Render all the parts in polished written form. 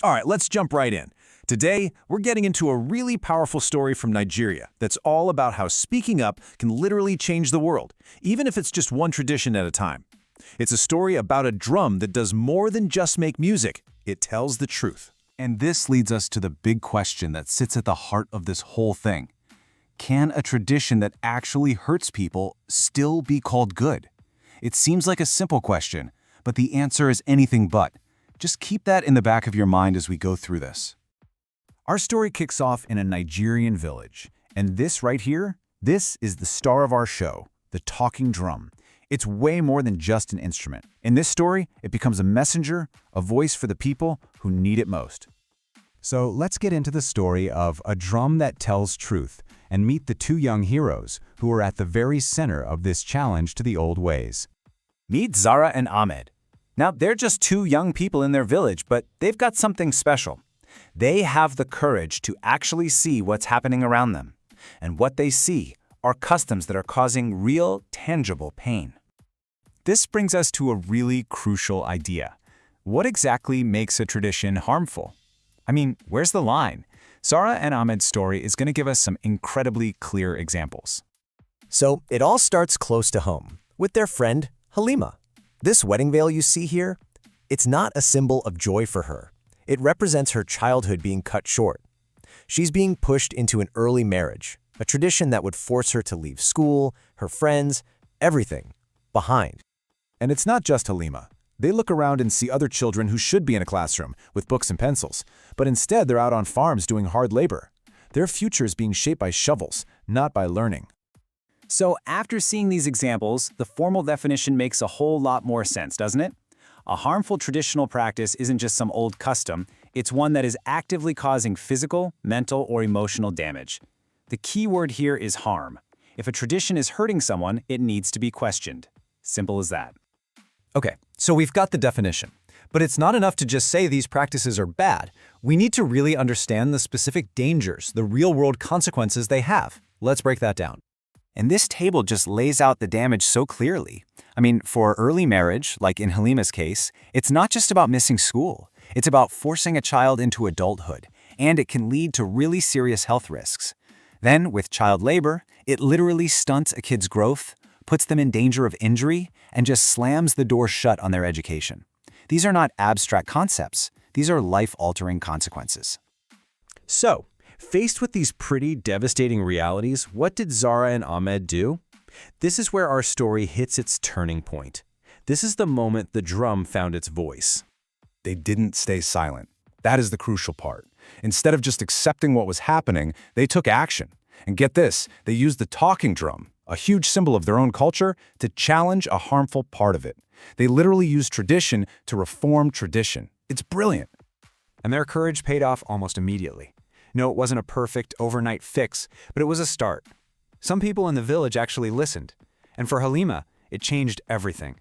All right, let's jump right in. Today, we're getting into a really powerful story from Nigeria that's all about how speaking up can literally change the world, even if it's just one tradition at a time. It's a story about a drum that does more than just make music. It tells the truth. And this leads us to the big question that sits at the heart of this whole thing. Can a tradition that actually hurts people still be called good? It seems like a simple question, but the answer is anything but. Just keep that in the back of your mind as we go through this. Our story kicks off in a Nigerian village, and this right here, this is the star of our show, the talking drum. It's way more than just an instrument. In this story, it becomes a messenger, a voice for the people who need it most. So let's get into the story of A Drum That Tells Truth and meet the two young heroes who are at the very center of this challenge to the old ways. Meet Zara and Ahmed. Now, they're just two young people in their village, but they've got something special. They have the courage to actually see what's happening around them. And what they see are customs that are causing real, tangible pain. This brings us to a really crucial idea. What exactly makes a tradition harmful? I mean, where's the line? Zara and Ahmed's story is going to give us some incredibly clear examples. So it all starts close to home, with their friend, Halima. This wedding veil you see here, it's not a symbol of joy for her. It represents her childhood being cut short. She's being pushed into an early marriage, a tradition that would force her to leave school, her friends, everything, behind. And it's not just Halima. They look around and see other children who should be in a classroom with books and pencils, but instead they're out on farms doing hard labor. Their future is being shaped by shovels, not by learning. So after seeing these examples, the formal definition makes a whole lot more sense, doesn't it? A harmful traditional practice isn't just some old custom, it's one that is actively causing physical, mental, or emotional damage. The key word here is harm. If a tradition is hurting someone, it needs to be questioned. Simple as that. Okay, so we've got the definition. But it's not enough to just say these practices are bad. We need to really understand the specific dangers, the real-world consequences they have. Let's break that down. And this table just lays out the damage so clearly. I mean, for early marriage, like in Halima's case, it's not just about missing school. It's about forcing a child into adulthood, and it can lead to really serious health risks. Then, with child labor, it literally stunts a kid's growth, puts them in danger of injury, and just slams the door shut on their education. These are not abstract concepts. These are life-altering consequences. So, faced with these pretty devastating realities, what did Zara and Ahmed do? This is where our story hits its turning point. This is the moment the drum found its voice. They didn't stay silent. That is the crucial part. Instead of just accepting what was happening, they took action. And get this, they used the talking drum, a huge symbol of their own culture, to challenge a harmful part of it. They literally used tradition to reform tradition. It's brilliant. And their courage paid off almost immediately. No, it wasn't a perfect overnight fix, but it was a start. Some people in the village actually listened. And for Halima, it changed everything.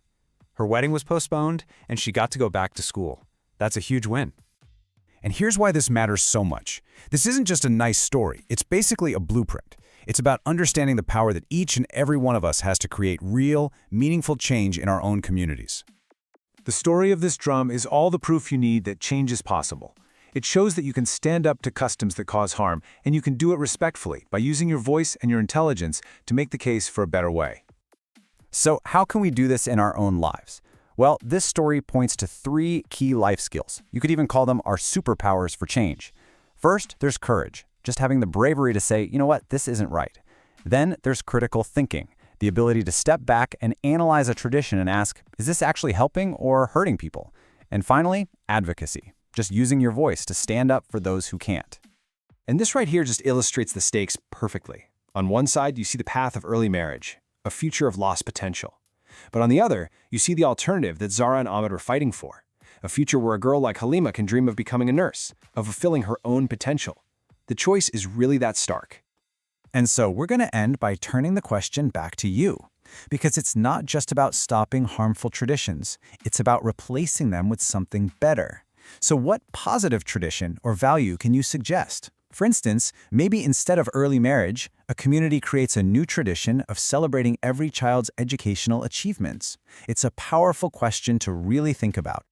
Her wedding was postponed, and she got to go back to school. That's a huge win. And here's why this matters so much. This isn't just a nice story. It's basically a blueprint. It's about understanding the power that each and every one of us has to create real, meaningful change in our own communities. The story of this drum is all the proof you need that change is possible. It shows that you can stand up to customs that cause harm, and you can do it respectfully by using your voice and your intelligence to make the case for a better way. So how can we do this in our own lives? Well, this story points to 3 key life skills. You could even call them our superpowers for change. First, there's courage. Just having the bravery to say, you know what, this isn't right. Then there's critical thinking, the ability to step back and analyze a tradition and ask, is this actually helping or hurting people? And finally, advocacy, just using your voice to stand up for those who can't. And this right here just illustrates the stakes perfectly. On one side, you see the path of early marriage, a future of lost potential. But on the other, you see the alternative that Zara and Ahmed were fighting for, a future where a girl like Halima can dream of becoming a nurse, of fulfilling her own potential. The choice is really that stark. And so we're going to end by turning the question back to you. Because it's not just about stopping harmful traditions. It's about replacing them with something better. So what positive tradition or value can you suggest? For instance, maybe instead of early marriage, a community creates a new tradition of celebrating every child's educational achievements. It's a powerful question to really think about.